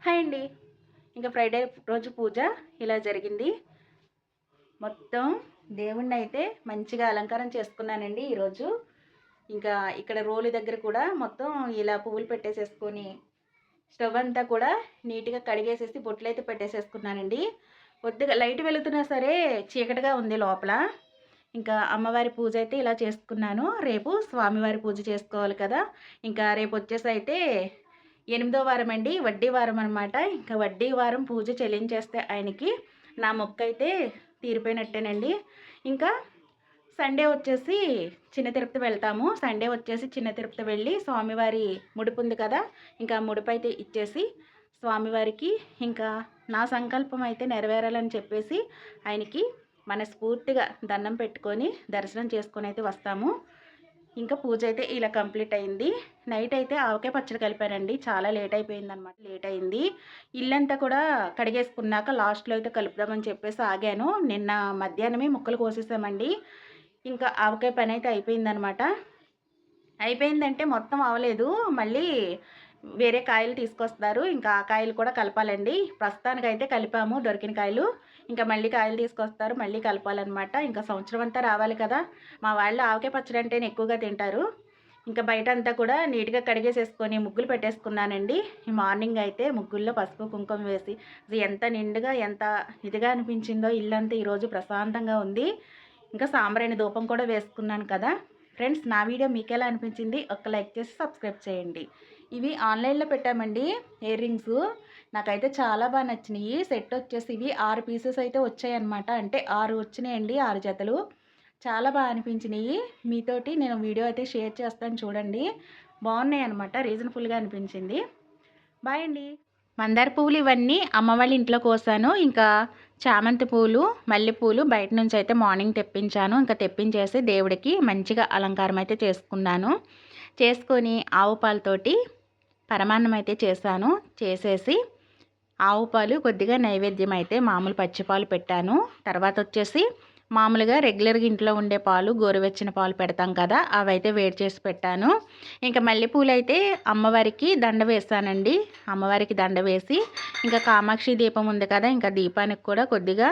Hi అండి. ఇంకా Friday రోజు పూజ ఇలా జరిగింది. మొత్తం దేవుణ్ణి అయితే మంచిగా అలంకారం చేసుకున్నానండి ఈరోజు. ఇంకా ఇక్కడ రోలు దగ్గర కూడా మొత్తం ఇలా పువ్వులు పెట్టేసేసుకొని స్టవ్ అంతా కూడా నీట్గా కడిగేసేసి బొట్లయితే పెట్టేసేసుకున్నానండి. కొద్దిగా లైట్ వెలుగుతున్నా సరే చీకటిగా ఉంది లోపల. ఇంకా అమ్మవారి పూజ అయితే ఇలా చేసుకున్నాను. రేపు స్వామివారి పూజ చేసుకోవాలి కదా. ఇంకా రేపు వచ్చేసి అయితే 8వ వారం అండి, వడ్డీ వారం అనమాట. ఇంకా వడ్డీ వారం పూజ చెల్లించేస్తే ఆయనకి నా మొక్క అయితే తీరిపోయినట్టేనండి. ఇంకా సండే వచ్చేసి చిన్న తిరుపతి వెళ్తాము. సండే వచ్చేసి చిన్న తిరుపతి వెళ్ళి స్వామివారి ముడుపు ఉంది కదా, ఇంకా ముడుపు అయితే ఇచ్చేసి స్వామివారికి ఇంకా నా సంకల్పం అయితే నెరవేరాలని చెప్పేసి ఆయనకి మనస్ఫూర్తిగా దండం పెట్టుకొని దర్శనం చేసుకొని అయితే వస్తాము. ఇంకా పూజ అయితే ఇలా కంప్లీట్ అయింది. నైట్ అయితే ఆవకాయ పచ్చడి కలిపానండి. చాలా లేట్ అయిపోయిందనమాట. లేట్ అయింది. ఇల్లంతా కూడా కడిగేసుకున్నాక లాస్ట్లో అయితే కలుపుదామని చెప్పేసి ఆగాను. నిన్న మధ్యాహ్నమే ముక్కలు కోసేసామండి. ఇంకా ఆవకాయ పని అయితే అయిపోయిందనమాట. అయిపోయిందంటే మొత్తం అవ్వలేదు. మళ్ళీ వేరే కాయలు తీసుకొస్తారు. ఇంకా ఆ కాయలు కూడా కలపాలండి. ప్రస్తుతానికైతే కలిపాము దొరికిన కాయలు. ఇంకా మళ్ళీ కాయలు తీసుకొస్తారు, మళ్ళీ కలపాలన్నమాట. ఇంకా సంవత్సరం అంతా రావాలి కదా. మా వాళ్ళు ఆవకాయ పచ్చడి అంటేనే ఎక్కువగా తింటారు. ఇంకా బయట అంతా కూడా నీట్గా కడిగేసేసుకొని ముగ్గులు పెట్టేసుకున్నానండి. ఈ మార్నింగ్ అయితే ముగ్గుల్లో పసుపు కుంకుమ వేసి అది ఎంత నిండుగా ఎంత ఇదిగా అనిపించిందో. ఇల్లంతా ఈరోజు ప్రశాంతంగా ఉంది. ఇంకా సాంబ్రాణి ధూపం కూడా వేసుకున్నాను కదా. ఫ్రెండ్స్, నా వీడియో మీకు ఎలా అనిపించింది ఒక లైక్ చేసి సబ్స్క్రైబ్ చేయండి. ఇవి ఆన్లైన్లో పెట్టామండి ఇయర్ రింగ్స్. నాకైతే చాలా బాగా నచ్చినాయి. సెట్ వచ్చేసి ఇవి 6 పీసెస్ అయితే వచ్చాయన్నమాట. అంటే 6 వచ్చినాయండి, 6 జతలు. చాలా బాగా అనిపించినాయి. మీతోటి నేను వీడియో అయితే షేర్ చేస్తాను, చూడండి. బాగున్నాయి అనమాట. రీజనబుల్గా అనిపించింది. బాయ్ అండి. మందార పువ్వులు ఇవన్నీ అమ్మ వాళ్ళ ఇంట్లో కోసాను. ఇంకా చామంతి పూలు, మల్లెపూలు బయట నుంచి అయితే మార్నింగ్ తెప్పించాను. ఇంకా తెప్పించేసి దేవుడికి మంచిగా అలంకారం అయితే చేసుకున్నాను. చేసుకొని ఆవు పాలతోటి పరమాన్నం అయితే చేశాను. చేసేసి ఆవు పాలు కొద్దిగా నైవేద్యం అయితే మామూలు పచ్చిపాలు పెట్టాను. తర్వాత వచ్చేసి మామూలుగా రెగ్యులర్గా ఇంట్లో ఉండే పాలు, గోరువెచ్చని పాలు పెడతాం కదా, అవైతే వేడి చేసి పెట్టాను. ఇంకా మల్లెపూలు అయితే అమ్మవారికి దండ వేసానండి. అమ్మవారికి దండ వేసి ఇంకా కామాక్షి దీపం ఉంది కదా, ఇంకా దీపానికి కూడా కొద్దిగా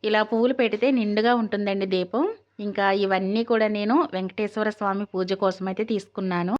ఇలా పువ్వులు పెడితే నిండుగా ఉంటుందండి దీపం. ఇంకా ఇవన్నీ కూడా నేను వెంకటేశ్వర స్వామి పూజ కోసం అయితే తీసుకున్నాను.